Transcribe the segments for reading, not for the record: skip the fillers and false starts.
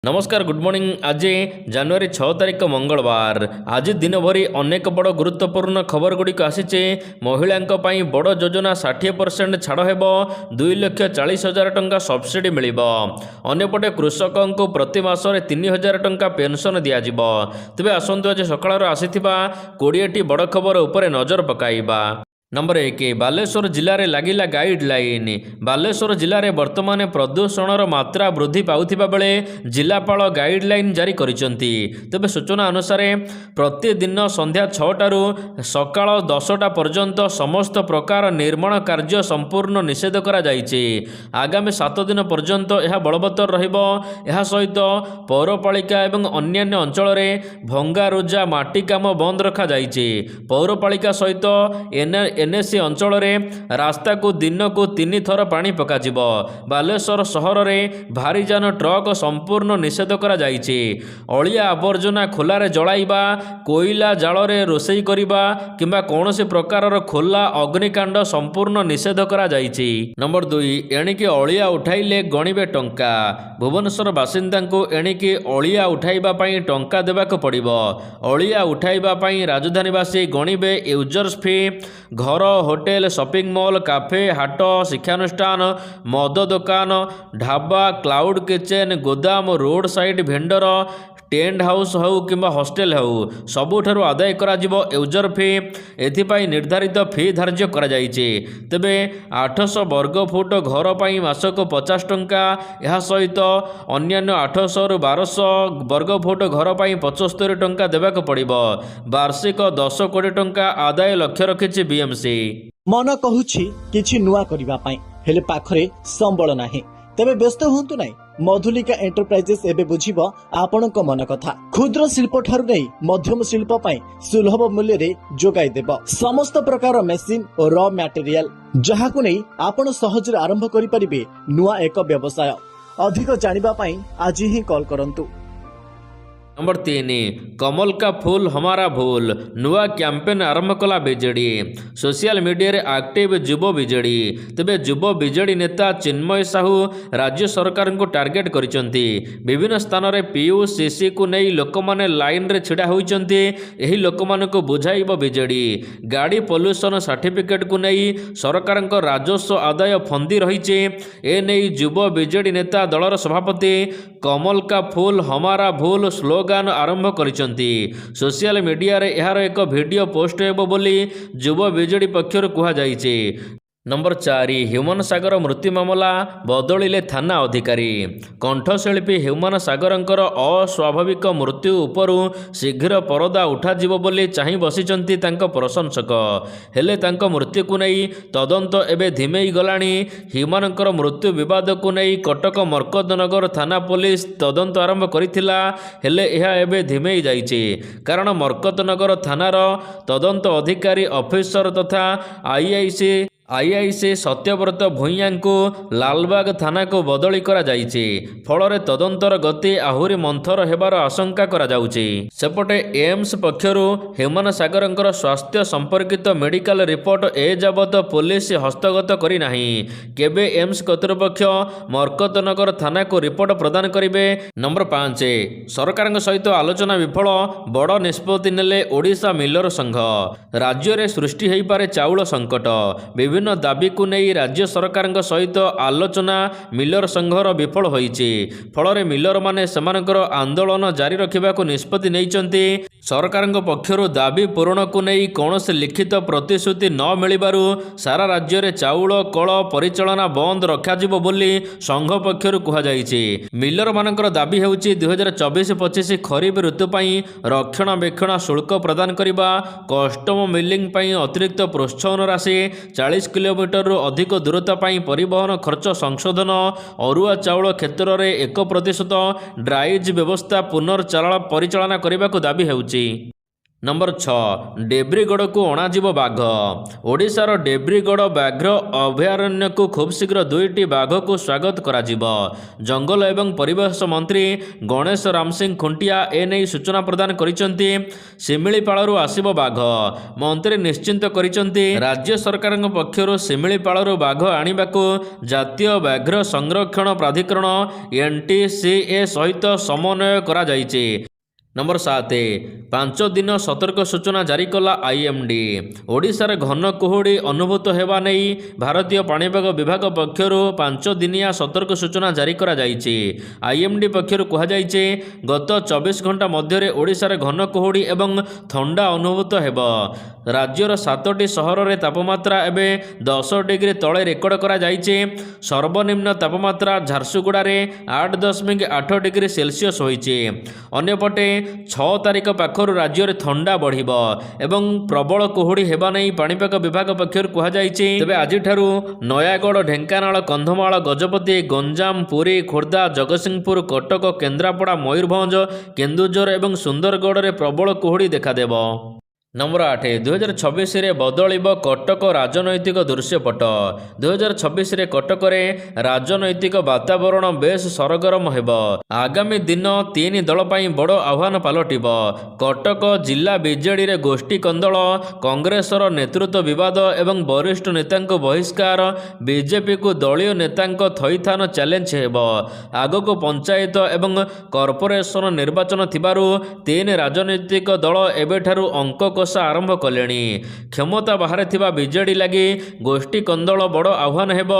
नमस्कार good morning. आज जनवरी 6 तारिख मंगलवार। आज दिन भरी अनेक बड़ गुरुत्वपूर्ण खबर गुड़िक आसीचे। महिलांक पई बड़ योजना 60% छाड़ हेब, 2,40,000 टंका सब्सिडी मिलिब। अन्यपटे कृषकों प्रति मासरे 3,000 टंका पेंशन दियाजिब। तेबे आसंतु आज सकाळ आसीथिबा 20टी बड़ खबर उपरे नजर पकाइबा। नंबर 1 बालेश्वर जिले में लगिला गाइडलाइन। बालेश्वर जिले में वर्तमान प्रदूषणर मात्रा वृद्धि पाउथिबा बेले जिलापाल गाइडलाइन जारी करिसंती। तेबे सूचना अनुसार प्रतिदिन संध्या 6टारू सकाळ 10टा पर्यंत समस्त प्रकार निर्माण कार्य संपूर्ण निषेध करा जायछि। आगामी 7 दिन पर्यंत यह बलवत्तर रहिबो। यह सहित पौरपालिका एवं अन्यान्य अंचल में भंगारुजा माटी काम बंद रखा जायछि। पौरपालिका सहित एनएससी अंचल में रास्ता को दिन को 3 थर पानी पकाजिब। बालेश्वर सहर में भारी जान ट्रक संपूर्ण निषेध करा जायछि। अलिया आवर्जना खोलारे जलाइबा, कोईला जालरे रोषेई करिबा किंबा कौनसी प्रकारर खोला अग्निकांड संपूर्ण निषेध करा जायछि। नंबर 2 एणिकी अलिया उठाइले गणिबे टंका। भुवनेश्वर बासिंदा को एणिकी अलिया उठाइबा पई टंका देबाक पड़िबो। अलिया उठाइबा पई राजधानीवासी गणिबे यूजर्स फी। घर, होटेल, शॉपिंग मॉल, काफे, हाट, शिक्षानुष्ठान, मद दुकान, ढाबा, क्लाउड किचेन, गोदाम, road side vendor, tent house हो कि हॉस्टेल हो सबुठारु आदाय करा जिवो यूजर फी। एथिपाई निर्धारित फी धार्य करा जायछि। तेबे 800 वर्ग फुट घर पाई मासको 50 टंका। यह सहित अन्यान्य 800 रु 1200 वर्ग फुट घर पाई 75 टंका देबाक पड़िबो। वार्षिक 10 कोटी टंका आदाय लक्ष्य रखिछि बीएमसी। मन कहूछि किछि नुआ करिबा पाई, हेले पाखरे संबळ नाही। तेबे व्यस्त हुंतु नाही। मधुलिका एंटरप्राइजेस एबे बुझिबो आपणक मन कथा। क्षुद्र शिल्प ठारु नै मध्यम शिल्प पाई सुलभ मूल्य रे जोगाई देबो समस्त प्रकार मेसिन और रॉ मटेरियल, जहाकु नै आपण सहज आरंभ करि परिबे नुआ एक व्यवसाय। अधिक जानिबा पाई आज ही कॉल करंतु। नंबर 3 कमल का फूल हमारा भूल। नुआ कैंपेन आरंभ कला बीजेडी। सोशल मीडिया रे एक्टिव युव बीजेडी। तेबे युव बीजेडी नेता चिन्मय साहू राज्य सरकार को टार्गेट करिसंती। विभिन्न स्थान रे पीयूसीसी को नहीं लोक माने लाइन रे छिड़ा होइचंती। एही लोक मान को बुझाइबो बीजेडी। गाड़ी पोल्यूशन सर्टिफिकेट को नहीं सरकार को राजस्व आदाय फंदी रहिছে। ए नहीं युव बीजेडी नेता दलर सभापति कमल का फूल हमारा भूल स्लोगान आरंभ करिसंती। सोशल मीडिया रे एहार एक वीडियो पोस्ट हेबो बोली युव बीजेडी पक्षर कुहा जायछि। नंबर 4 ह्यूमन सागर मृत्यु मामला बदलिले थाना अधिकारी। कंठशिल्पी ह्यूमन सागरंकर अस्वाभाविक मृत्यु उपरु शीघ्र परदा उठाजिब बोली चाहि बसिचंती तांको प्रशंसक। हेले तांको मृत्यु को नहीं तदंत एबे धिमेई गलाणी। ह्यूमानकर मृत्यु विवाद को नहीं कटक मरकतनगर थाना पुलिस तदंत आरंभ करिथिला। हेले एहा एबे धिमेई जाइछि, कारण मरकतनगर थानार तदंत अधिकारी ऑफिसर तथा आईआईसी सत्यव्रत भूइया को लालबाग थाना को बदली करा जाइछि। फल तदंतर गति आहुरी मंथर हेबार आशंका करा जाउछि। सेपटे एम्स पक्षरु ह्यूमन सागरंकर स्वास्थ्य संपर्कित मेडिकल रिपोर्ट ए जाबत पुलिस हस्तगत करी नाही। केबे एम्स कर्तृपक्ष मरकतनगर थाना को रिपोर्ट प्रदान करिवे। नंबर 5 सरकार सहित आलोचना विफल, बड़ निष्पत्ति नेले ओडिशा मिलर संघ। राज्य रे सृष्टि हेई पारे चाउल संकट। विभिन्न दाबी को नहीं राज्य सरकार सहित आलोचना मिलर संघर विफल होइछि। फल मिलर माने सेमानकर आंदोलन जारी रखिबा को निष्पत्ति नैचंती। सरकार पक्षरु दाबी पूरण को नहीं कौनसी लिखित प्रतिश्रुति न मिलिबारु सारा राज्य रे चाउल कल परिचालना बंद रखाजिबो बोली संघ पक्षरु कुहा जाइछि। मिलर मानकर दाबी हेउछि 2024-25 खरीफ ऋतु पई रक्षणाबेक्षण शुल्क प्रदान करिबा, कस्टम मिलिंग पई अतिरिक्त प्रोत्साहन राशि, 40 किलोमीटर रु अधिक दूरता पाई परिवहन खर्च संशोधन, अरुआ चाउल क्षेत्र में 1% ड्राइज व्यवस्था पुनर्चालन परिचालना करने को दाबी हेउछि। ନମ୍ବର 6 ଡେବ୍ରିଗଡ଼କୁ ଅଣାଯିବ ବାଘ। ଓଡ଼ିଶାର ଡେବ୍ରିଗଡ଼ ବ୍ୟାଘ୍ର ଅଭୟାରଣ୍ୟକୁ ଖୁବ୍ ଶୀଘ୍ର 2ଟି ବାଘକୁ ସ୍ୱାଗତ କରାଯିବ। ଜଙ୍ଗଲ ଏବଂ ପରିବେଶ ମନ୍ତ୍ରୀ ଗଣେଶ ରାମ ସିଂ ଖୁଣ୍ଟିଆ ଏନେଇ ସୂଚନା ପ୍ରଦାନ କରିଛନ୍ତି। ଶିମିଳିପାଳରୁ ଆସିବ ବାଘ। ମନ୍ତ୍ରୀ ନିଶ୍ଚିନ୍ତ କରିଛନ୍ତି ରାଜ୍ୟ ସରକାରଙ୍କ ପକ୍ଷରୁ ଶିମିଳିପାଳରୁ ବାଘ ଆଣିବାକୁ ଜାତୀୟ ବ୍ୟାଘ୍ର ସଂରକ୍ଷଣ ପ୍ରାଧିକରଣ NTCA ସହିତ ସମନ୍ୱୟ କରାଯାଇଛି। ନମ୍ବର 7 5 ଦିନ ସତର୍କ ସୂଚନା ଜାରି କଲା IMD। ଓଡ଼ିଶାରେ ଘନ କୁହୁଡ଼ି ଅନୁଭୂତ ହେବା ନେଇ ଭାରତୀୟ ପାଣିପାଗ ବିଭାଗ ପକ୍ଷରୁ 5 ଦିନିଆ ସତର୍କ ସୂଚନା ଜାରି କରାଯାଇଛି। IMD ପକ୍ଷରୁ କୁହାଯାଇଛି ଗତ 24 ଘଣ୍ଟା ମଧ୍ୟରେ ଓଡ଼ିଶାରେ ଘନ କୁହୁଡ଼ି ଏବଂ ଥଣ୍ଡା ଅନୁଭୂତ ହେବ। ରାଜ୍ୟର 7ଟି ସହରରେ ତାପମାତ୍ରା ଏବେ 10 ଡିଗ୍ରୀ ତଳେ ରେକର୍ଡ କରାଯାଇଛି। ସର୍ବନିମ୍ନ ତାପମାତ୍ରା ଝାରସୁଗୁଡ଼ାରେ 8.8 ଡିଗ୍ରୀ ସେଲସିୟସ୍ ହୋଇଛି। ଅନ୍ୟପଟେ 6 ତାରିଖ ପାଖରୁ ରାଜ୍ୟରେ ଥଣ୍ଡା ବଢ଼ିବ ଏବଂ ପ୍ରବଳ କୁହୁଡ଼ି ହେବା ନେଇ ପାଣିପାଗ ବିଭାଗ ପକ୍ଷରୁ କୁହାଯାଇଛି। ତେବେ ଆଜିଠାରୁ ନୟାଗଡ଼, ଢେଙ୍କାନାଳ, କନ୍ଧମାଳ, ଗଜପତି, ଗଞ୍ଜାମ, ପୁରୀ, ଖୋର୍ଦ୍ଧା, ଜଗତସିଂହପୁର, କଟକ, କେନ୍ଦ୍ରାପଡ଼ା, ମୟୂରଭଞ୍ଜ, କେନ୍ଦୁଝର ଏବଂ ସୁନ୍ଦରଗଡ଼ରେ ପ୍ରବଳ କୁହୁଡ଼ି ଦେଖାଦେବ। ନମ୍ବର 8 2026ରେ ବଦଳିବ କଟକ ରାଜନୈତିକ ଦୃଶ୍ୟପଟ। 2026ରେ କଟକରେ ରାଜନୈତିକ ବାତାବରଣ ବେଶ୍ ସରଗରମ ହେବ। ଆଗାମୀ ଦିନ 3 ଦଳ ପାଇଁ ବଡ଼ ଆହ୍ୱାନ ପାଲଟିବ। କଟକ ଜିଲ୍ଲା ବିଜେଡ଼ିରେ ଗୋଷ୍ଠୀ କନ୍ଦଳ, କଂଗ୍ରେସର ନେତୃତ୍ୱ ବିବାଦ ଏବଂ ବରିଷ୍ଠ ନେତାଙ୍କ ବହିଷ୍କାର, ବିଜେପିକୁ ଦଳୀୟ ନେତାଙ୍କ ଥଇଥାନ ଚ୍ୟାଲେଞ୍ଜ ହେବ। ଆଗକୁ ପଞ୍ଚାୟତ ଏବଂ କର୍ପୋରେସନ ନିର୍ବାଚନ ଥିବାରୁ 3 ରାଜନୈତିକ ଦଳ ଏବେଠାରୁ ଅଙ୍କ କଷା ଆରମ୍ଭ କଲେଣି। କ୍ଷମତା ବାହାରେ ଥିବା ବିଜେଡି ଲାଗି ଗୋଷ୍ଠୀ କନ୍ଦଳ ବଡ଼ ଆହ୍ୱାନ ହେବ।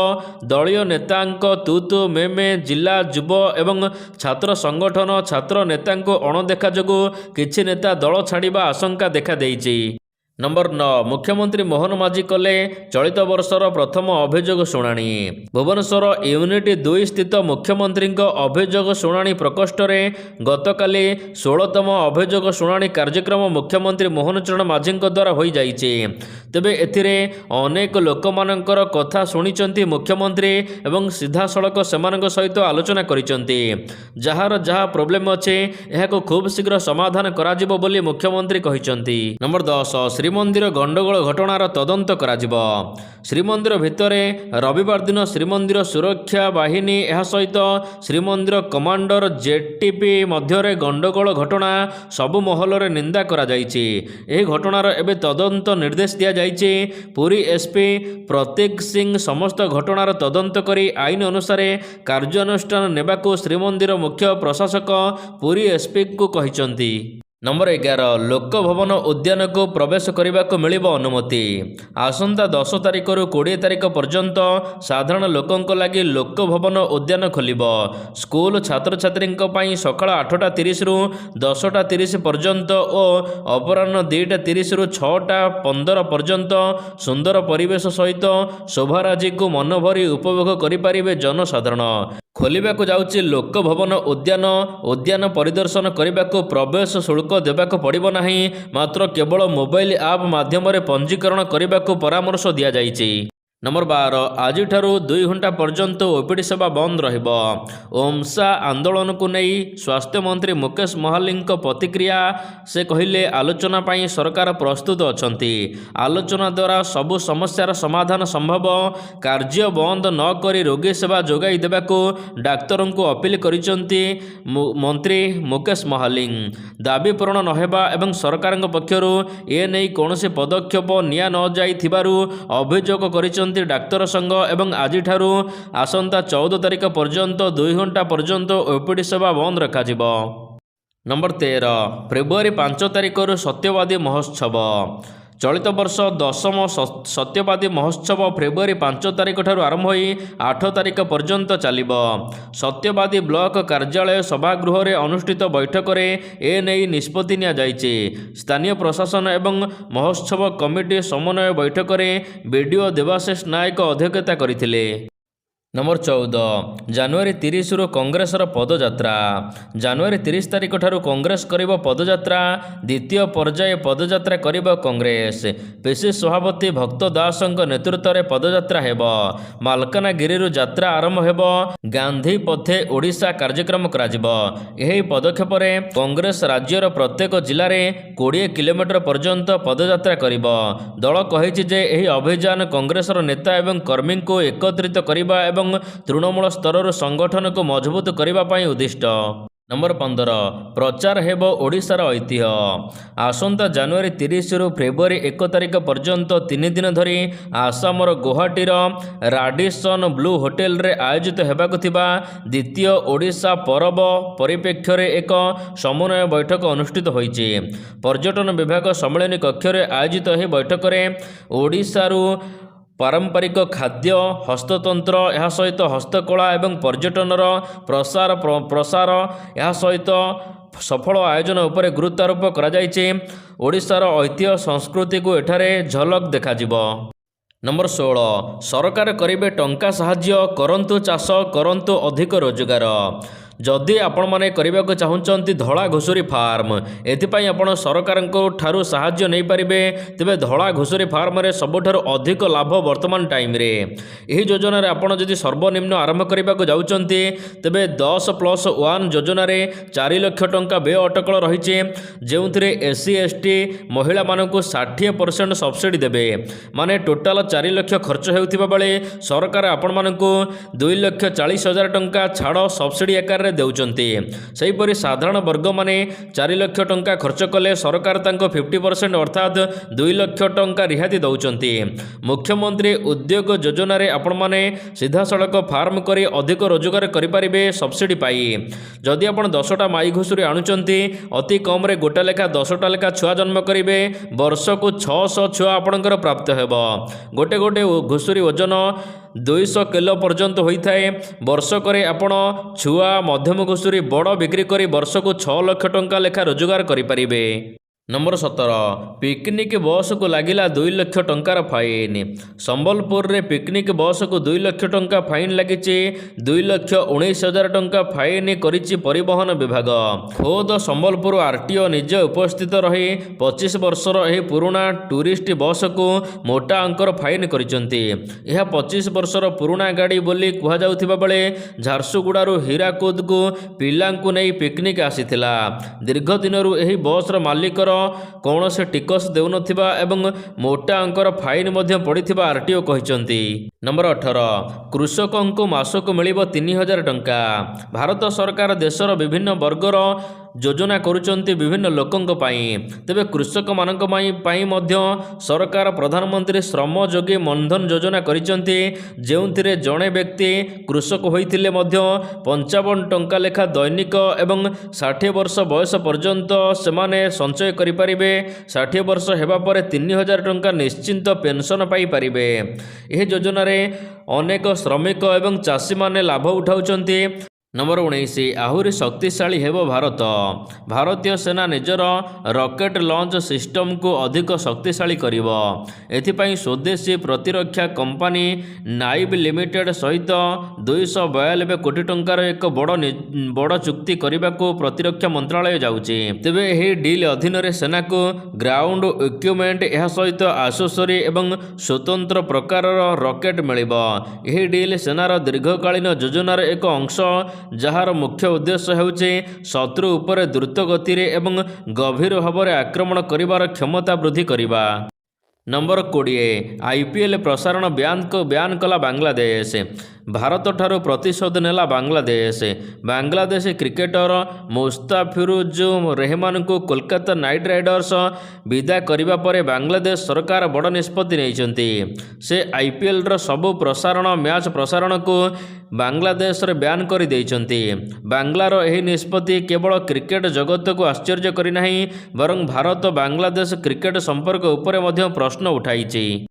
ଦଳୀୟ ନେତାଙ୍କ ତୁ ତୁ ମେ ମେ, ଜିଲ୍ଲା ଯୁବ ଏବଂ ଛାତ୍ର ସଂଗଠନ, ଛାତ୍ର ନେତାଙ୍କୁ ଅଣଦେଖା ଯୋଗୁଁ କିଛି ନେତା ଦଳ ଛାଡ଼ିବା ଆଶଙ୍କା ଦେଖାଦେଇଛି। ନମ୍ବର 9 ମୁଖ୍ୟମନ୍ତ୍ରୀ ମୋହନ ମାଝୀ କଲେ ଚଳିତ ବର୍ଷର ପ୍ରଥମ ଅଭିଯୋଗ ଶୁଣାଣି। ଭୁବନେଶ୍ୱର ୟୁନିଟ୍ 2 ସ୍ଥିତ ମୁଖ୍ୟମନ୍ତ୍ରୀଙ୍କ ଅଭିଯୋଗ ଶୁଣାଣି ପ୍ରକୋଷ୍ଠରେ ଗତକାଲି 16ତମ ଅଭିଯୋଗ ଶୁଣାଣି କାର୍ଯ୍ୟକ୍ରମ ମୁଖ୍ୟମନ୍ତ୍ରୀ ମୋହନ ଚରଣ ମାଝୀଙ୍କ ଦ୍ୱାରା ହୋଇଯାଇଛି। ତେବେ ଏଥିରେ ଅନେକ ଲୋକମାନଙ୍କର କଥା ଶୁଣିଛନ୍ତି ମୁଖ୍ୟମନ୍ତ୍ରୀ ଏବଂ ସିଧାସଳଖ ସେମାନଙ୍କ ସହିତ ଆଲୋଚନା କରିଛନ୍ତି। ଯାହାର ଯାହା ପ୍ରୋବ୍ଲେମ୍ ଅଛି ଏହାକୁ ଖୁବ୍ ଶୀଘ୍ର ସମାଧାନ କରାଯିବ ବୋଲି ମୁଖ୍ୟମନ୍ତ୍ରୀ କହିଛନ୍ତି। ନମ୍ବର 10 ଶ୍ରୀମନ୍ଦିର ଗଣ୍ଡଗୋଳ ଘଟଣାର ତଦନ୍ତ କରାଯିବ। ଶ୍ରୀମନ୍ଦିର ଭିତରେ ରବିବାର ଦିନ ଶ୍ରୀମନ୍ଦିର ସୁରକ୍ଷା ବାହିନୀ ଏହା ସହିତ ଶ୍ରୀମନ୍ଦିର କମାଣ୍ଡର JTP ମଧ୍ୟରେ ଗଣ୍ଡଗୋଳ ଘଟଣା ସବୁ ମହଲରେ ନିନ୍ଦା କରାଯାଇଛି। ଏହି ଘଟଣାର ଏବେ ତଦନ୍ତ ନିର୍ଦ୍ଦେଶ ଦିଆଯାଇଛି। ପୁରୀ SP ପ୍ରତୀକ ସିଂ ସମସ୍ତ ଘଟଣାର ତଦନ୍ତ କରି ଆଇନ ଅନୁସାରେ କାର୍ଯ୍ୟାନୁଷ୍ଠାନ ନେବାକୁ ଶ୍ରୀମନ୍ଦିର ମୁଖ୍ୟ ପ୍ରଶାସକ ପୁରୀ SPଙ୍କୁ କହିଛନ୍ତି। ନମ୍ବର 11 ଲୋକଭବନ ଉଦ୍ୟାନକୁ ପ୍ରବେଶ କରିବାକୁ ମିଳିବ ଅନୁମତି। ଆସନ୍ତା 10 ତାରିଖରୁ 20 ତାରିଖ ପର୍ଯ୍ୟନ୍ତ ସାଧାରଣ ଲୋକଙ୍କ ଲାଗି ଲୋକଭବନ ଉଦ୍ୟାନ ଖୋଲିବ। ସ୍କୁଲ ଛାତ୍ରଛାତ୍ରୀଙ୍କ ପାଇଁ ସକାଳ 8:30ରୁ 10:30 ପର୍ଯ୍ୟନ୍ତ ଓ ଅପରାହ୍ନ 2:30ରୁ 6:15 ପର୍ଯ୍ୟନ୍ତ ସୁନ୍ଦର ପରିବେଶ ସହିତ ଶୋଭାରାଜିକୁ ମନଭରି ଉପଭୋଗ କରିପାରିବେ ଜନସାଧାରଣ। ଖୋଲିବାକୁ ଯାଉଛି ଲୋକଭବନ ଉଦ୍ୟାନ। ଉଦ୍ୟାନ ପରିଦର୍ଶନ କରିବାକୁ ପ୍ରବେଶ ଶୁଳ୍କ ଦେବାକୁ ପଡ଼ିବ ନାହିଁ। ମାତ୍ର କେବଳ ମୋବାଇଲ ଆପ୍ ମାଧ୍ୟମରେ ପଞ୍ଜୀକରଣ କରିବାକୁ ପରାମର୍ଶ ଦିଆଯାଇଛି। ନମ୍ବର 12 ଆଜିଠାରୁ 2 ଘଣ୍ଟା ପର୍ଯ୍ୟନ୍ତ OPD ସେବା ବନ୍ଦ ରହିବ। ଓମସା ଆନ୍ଦୋଳନକୁ ନେଇ ସ୍ୱାସ୍ଥ୍ୟମନ୍ତ୍ରୀ ମୁକେଶ ମହାଲିଙ୍କ ପ୍ରତିକ୍ରିୟା। ସେ କହିଲେ ଆଲୋଚନା ପାଇଁ ସରକାର ପ୍ରସ୍ତୁତ ଅଛନ୍ତି। ଆଲୋଚନା ଦ୍ୱାରା ସବୁ ସମସ୍ୟାର ସମାଧାନ ସମ୍ଭବ। କାର୍ଯ୍ୟ ବନ୍ଦ ନ କରି ରୋଗୀ ସେବା ଯୋଗାଇ ଦେବାକୁ ଡାକ୍ତରଙ୍କୁ ଅପିଲ କରିଛନ୍ତି ମନ୍ତ୍ରୀ ମୁକେଶ ମହାଲିଂ। ଦାବି ପୂରଣ ନ ହେବା ଏବଂ ସରକାରଙ୍କ ପକ୍ଷରୁ ଏ ନେଇ କୌଣସି ପଦକ୍ଷେପ ନିଆନଯାଇଥିବାରୁ ଅଭିଯୋଗ କରିଛନ୍ତି ଡାକ୍ତର ସଂଘ ଏବଂ ଆଜିଠାରୁ ଆସନ୍ତା 14 ତାରିଖ ପର୍ଯ୍ୟନ୍ତ 2 ଘଣ୍ଟା ପର୍ଯ୍ୟନ୍ତ OPD ସେବା ବନ୍ଦ ରଖାଯିବ। ନମ୍ବର 13 ଫେବୃଆରୀ 5 ତାରିଖରୁ ସତ୍ୟବାଦୀ ମହୋତ୍ସବ। ଚଳିତ ବର୍ଷ 10ମ ସତ୍ୟବାଦୀ ମହୋତ୍ସବ ଫେବୃଆରୀ 5 ତାରିଖ ଠାରୁ ଆରମ୍ଭ ହୋଇ 8 ତାରିଖ ପର୍ଯ୍ୟନ୍ତ ଚାଲିବ। ସତ୍ୟବାଦୀ ବ୍ଲକ କାର୍ଯ୍ୟାଳୟ ସଭାଗୃହରେ ଅନୁଷ୍ଠିତ ବୈଠକରେ ଏ ନେଇ ନିଷ୍ପତ୍ତି ନିଆଯାଇଛି। ସ୍ଥାନୀୟ ପ୍ରଶାସନ ଏବଂ ମହୋତ୍ସବ କମିଟି ସମନ୍ୱୟ ବୈଠକରେ BDO ଦେବାଶିଷ ନାୟକ ଅଧ୍ୟକ୍ଷତା କରିଥିଲେ। नंबर 14 ଜାନୁଆରୀ 30 କଂଗ୍ରେସର ପଦଯାତ୍ରା। ଜାନୁଆରୀ 30 ତାରିଖ ଠାରୁ କଂଗ୍ରେସ କରିବ ପଦଯାତ୍ରା। ଦ୍ୱିତୀୟ ପର୍ଯ୍ୟାୟ ପଦଯାତ୍ରା କରିବ କଂଗ୍ରେସ। ପିସିସି ସଭାପତି ଭକ୍ତ ଦାସଙ୍କ ନେତୃତ୍ୱରେ ପଦଯାତ୍ରା ହେବ। ମାଲକାନଗିରିରୁ ଯାତ୍ରା ଆରମ୍ଭ ହେବ। ଗାନ୍ଧୀ ପଥେ ଓଡ଼ିଶା କାର୍ଯ୍ୟକ୍ରମ କରାଯିବ। ଏହି ପଦକ୍ଷେପରେ କଂଗ୍ରେସ ରାଜ୍ୟର ପ୍ରତ୍ୟେକ ଜିଲ୍ଲାରେ 20 କିଲୋମିଟର ପର୍ଯ୍ୟନ୍ତ ପଦଯାତ୍ରା କରିବ। ଦଳ କହିଛି ଯେ ଏହି ଅଭିଯାନ କଂଗ୍ରେସର ନେତା ଏବଂ କର୍ମୀଙ୍କୁ ଏକତ୍ରିତ କରିବା ଏବଂ ତୃଣମୂଳ ସ୍ତରରୁ ସଂଗଠନକୁ ମଜବୁତ କରିବା ପାଇଁ ଉଦ୍ଦିଷ୍ଟ। ନମ୍ବର 15 ପ୍ରଚାର ହେବ ଓଡ଼ିଶାର ଐତିହ୍ୟ। ଆସନ୍ତା ଜାନୁଆରୀ 30 ଫେବୃଆରୀ 1 ତାରିଖ ପର୍ଯ୍ୟନ୍ତ 3 ଦିନ ଧରି ଆସାମର ଗୌହାଟୀର ରାଡିସନ୍ ବ୍ଲୁ ହୋଟେଲରେ ଆୟୋଜିତ ହେବାକୁ ଥିବା ଦ୍ୱିତୀୟ ଓଡ଼ିଶା ପରବ ପରିପ୍ରେକ୍ଷୀରେ ଏକ ସମନ୍ୱୟ ବୈଠକ ଅନୁଷ୍ଠିତ ହୋଇଛି। ପର୍ଯ୍ୟଟନ ବିଭାଗ ସମ୍ମିଳନୀ କକ୍ଷରେ ଆୟୋଜିତ ଏହି ବୈଠକରେ ଓଡ଼ିଶାରୁ ପାରମ୍ପରିକ ଖାଦ୍ୟ, ହସ୍ତତନ୍ତ୍ର, ଏହା ସହିତ ହସ୍ତକଳା ଏବଂ ପର୍ଯ୍ୟଟନର ପ୍ରସାର ଏହା ସହିତ ସଫଳ ଆୟୋଜନ ଉପରେ ଗୁରୁତ୍ୱ ଆରୋପ କରାଯାଇଛି। ଓଡ଼ିଶାର ଐତିହ୍ୟ ସଂସ୍କୃତିକୁ ଏଠାରେ ଝଲକ ଦେଖାଯିବ। ନମ୍ବର 16 ସରକାର କରିବେ ଟଙ୍କା ସାହାଯ୍ୟ, କରନ୍ତୁ ଚାଷ, କରନ୍ତୁ ଅଧିକ ରୋଜଗାର। ଯଦି ଆପଣମାନେ କରିବାକୁ ଚାହୁଁଛନ୍ତି ଧଳା ଘୁଷୁରୀ ଫାର୍ମ, ଏଥିପାଇଁ ଆପଣ ସରକାରଙ୍କ ଠାରୁ ସାହାଯ୍ୟ ନେଇପାରିବେ। ତେବେ ଧଳା ଘୁଷୁରୀ ଫାର୍ମରେ ସବୁଠାରୁ ଅଧିକ ଲାଭ ବର୍ତ୍ତମାନ ଟାଇମରେ। ଏହି ଯୋଜନାରେ ଆପଣ ଯଦି ସର୍ବନିମ୍ନ ଆରମ୍ଭ କରିବାକୁ ଯାଉଛନ୍ତି ତେବେ 10+1 ଯୋଜନାରେ 4 ଲକ୍ଷ ଟଙ୍କା ବ୍ୟୟ ଅଟକଳ ରହିଛି, ଯେଉଁଥିରେ SC ST ମହିଳାମାନଙ୍କୁ 60% ସବସିଡି ଦେବେ। ମାନେ ଟୋଟାଲ 4 ଲକ୍ଷ ଖର୍ଚ୍ଚ ହେଉଥିବା ବେଳେ ସରକାର ଆପଣମାନଙ୍କୁ 2,40,000 ଟଙ୍କା ଛାଡ଼ ସବସିଡି ଆକାରରେ ଦେଉଛନ୍ତି। ସେହିପରି ସାଧାରଣ ବର୍ଗମାନେ 4 ଲକ୍ଷ ଟଙ୍କା ଖର୍ଚ୍ଚ କଲେ ସରକାର ତାଙ୍କ 50% ଅର୍ଥାତ୍ 2 ଲକ୍ଷ ଟଙ୍କା ରିହାତି ଦେଉଛନ୍ତି। ମୁଖ୍ୟମନ୍ତ୍ରୀ ଉଦ୍ୟୋଗ ଯୋଜନାରେ ଆପଣମାନେ ସିଧାସଳଖ ଫାର୍ମ କରି ଅଧିକ ରୋଜଗାର କରିପାରିବେ ସବସିଡି ପାଇ। ଯଦି ଆପଣ 10ଟା ମାଇ ଘୁଷୁରୀ ଆଣୁଛନ୍ତି, ଅତି କମ୍ରେ ଗୋଟା ଲେଖା 10ଟା ଲେଖା ଛୁଆ ଜନ୍ମ କରିବେ। ବର୍ଷକୁ 600 ଛୁଆ ଆପଣଙ୍କର ପ୍ରାପ୍ତ ହେବ। ଗୋଟେ ଘୁଷୁରୀ ଓଜନ 200 କିଲୋ ପର୍ଯ୍ୟନ୍ତ ହୋଇଥାଏ। ବର୍ଷକରେ ଆପଣ ଛୁଆ, ମଧ୍ୟମ ଘୁଷୁରୀ, ବଡ଼ ବିକ୍ରି କରି ବର୍ଷକୁ 6 ଲକ୍ଷ ଟଙ୍କା ଲେଖା ରୋଜଗାର କରିପାରିବେ। ନମ୍ବର 17 ପିକନିକ୍ ବସ୍କୁ ଲାଗିଲା 2 ଲକ୍ଷ ଟଙ୍କାର ଫାଇନ୍। ସମ୍ବଲପୁରରେ ପିକନିକ୍ ବସ୍କୁ 2 ଲକ୍ଷ ଟଙ୍କା ଫାଇନ୍ ଲାଗିଛି। 2,19,000 ଟଙ୍କା ଫାଇନ୍ କରିଛି ପରିବହନ ବିଭାଗ। ଖୋଦ ସମ୍ବଲପୁର RTO ନିଜେ ଉପସ୍ଥିତ ରହି 25 ବର୍ଷର ଏହି ପୁରୁଣା ଟୁରିଷ୍ଟ ବସ୍କୁ ମୋଟା ଅଙ୍କର ଫାଇନ୍ କରିଛନ୍ତି। ଏହା 25 ବର୍ଷର ପୁରୁଣା ଗାଡ଼ି ବୋଲି କୁହାଯାଉଥିବା ବେଳେ ଝାରସୁଗୁଡ଼ାରୁ ହୀରାକୁଦକୁ ପିଲାଙ୍କୁ ନେଇ ପିକନିକ୍ ଆସିଥିଲା। ଦୀର୍ଘ ଦିନରୁ ଏହି ବସ୍ର ମାଲିକର କୌଣସି ଟିକସ ଦେଉନଥିବା ଏବଂ ମୋଟା ଅଙ୍କର ଫାଇନ୍ ମଧ୍ୟ ପଡ଼ିଥିବା RTO କହିଛନ୍ତି। ନମ୍ବର 18 କୃଷକଙ୍କୁ ମାସକୁ ମିଳିବ 3,000 ଟଙ୍କା। ଭାରତ ସରକାର ଦେଶର ବିଭିନ୍ନ ବର୍ଗର ଯୋଜନା କରୁଛନ୍ତି ବିଭିନ୍ନ ଲୋକଙ୍କ ପାଇଁ। ତେବେ କୃଷକମାନଙ୍କ ପାଇଁ ମଧ୍ୟ ସରକାର ପ୍ରଧାନମନ୍ତ୍ରୀ ଶ୍ରମ ଯୋଗୀ ମନଧନ ଯୋଜନା କରିଛନ୍ତି, ଯେଉଁଥିରେ ଜଣେ ବ୍ୟକ୍ତି କୃଷକ ହୋଇଥିଲେ ମଧ୍ୟ 55 ଟଙ୍କା ଲେଖା ଦୈନିକ ଏବଂ 60 ବର୍ଷ ବୟସ ପର୍ଯ୍ୟନ୍ତ ସେମାନେ ସଞ୍ଚୟ କରିପାରିବେ। 60 ବର୍ଷ ହେବା ପରେ 3,000 ଟଙ୍କା ନିଶ୍ଚିନ୍ତ ପେନସନ ପାଇପାରିବେ। ଏହି ଯୋଜନାରେ ଅନେକ ଶ୍ରମିକ ଏବଂ ଚାଷୀମାନେ ଲାଭ ଉଠାଉଛନ୍ତି। ନମ୍ବର 19 ଆହୁରି ଶକ୍ତିଶାଳୀ ହେବ ଭାରତ। ଭାରତୀୟ ସେନା ନିଜର ରକେଟ୍ ଲଞ୍ଚ ସିଷ୍ଟମକୁ ଅଧିକ ଶକ୍ତିଶାଳୀ କରିବ। ଏଥିପାଇଁ ସ୍ୱଦେଶୀ ପ୍ରତିରକ୍ଷା କମ୍ପାନୀ ନାଇବ ଲିମିଟେଡ୍ ସହିତ 292 କୋଟି ଟଙ୍କାର ଏକ ବଡ଼ ଚୁକ୍ତି କରିବାକୁ ପ୍ରତିରକ୍ଷା ମନ୍ତ୍ରଣାଳୟ ଯାଉଛି। ତେବେ ଏହି ଡିଲ୍ ଅଧୀନରେ ସେନାକୁ ଗ୍ରାଉଣ୍ଡ ଇକ୍ୟୁପମେଣ୍ଟ, ଏହା ସହିତ ଆସେସରି ଏବଂ ସ୍ୱତନ୍ତ୍ର ପ୍ରକାରର ରକେଟ୍ ମିଳିବ। ଏହି ଡିଲ୍ ସେନାର ଦୀର୍ଘକାଳୀନ ଯୋଜନାର ଏକ ଅଂଶ, ଯାହାର ମୁଖ୍ୟ ଉଦ୍ଦେଶ୍ୟ ହେଉଛି ଶତ୍ରୁ ଉପରେ ଦ୍ରୁତ ଗତିରେ ଏବଂ ଗଭୀର ଭାବରେ ଆକ୍ରମଣ କରିବାର କ୍ଷମତା ବୃଦ୍ଧି କରିବା। ନମ୍ବର 20 IPL ପ୍ରସାରଣ ବ୍ୟାନ୍ କଲା ବାଂଲାଦେଶ। ଭାରତଠାରୁ ପ୍ରତିଶୋଧ ନେଲା ବାଂଲାଦେଶ। ବାଂଲାଦେଶ କ୍ରିକେଟର ମୁସ୍ତାଫିଜୁର ରେହମାନକୁ କୋଲକାତା ନାଇଟ୍ ରାଇଡର୍ସ ବିଦା କରିବା ପରେ ବାଂଲାଦେଶ ସରକାର ବଡ଼ ନିଷ୍ପତ୍ତି ନେଇଛନ୍ତି। ସେ IPLର ସବୁ ମ୍ୟାଚ୍ ପ୍ରସାରଣକୁ ବାଂଲାଦେଶରେ ବ୍ୟାନ୍ କରିଦେଇଛନ୍ତି। ବାଂଲାର ଏହି ନିଷ୍ପତ୍ତି କେବଳ କ୍ରିକେଟ ଜଗତକୁ ଆଶ୍ଚର୍ଯ୍ୟ କରିନାହିଁ, ବରଂ ଭାରତ ବାଂଲାଦେଶ କ୍ରିକେଟ ସମ୍ପର୍କ ଉପରେ ମଧ୍ୟ ପ୍ରଶ୍ନ ଉଠାଇଛି।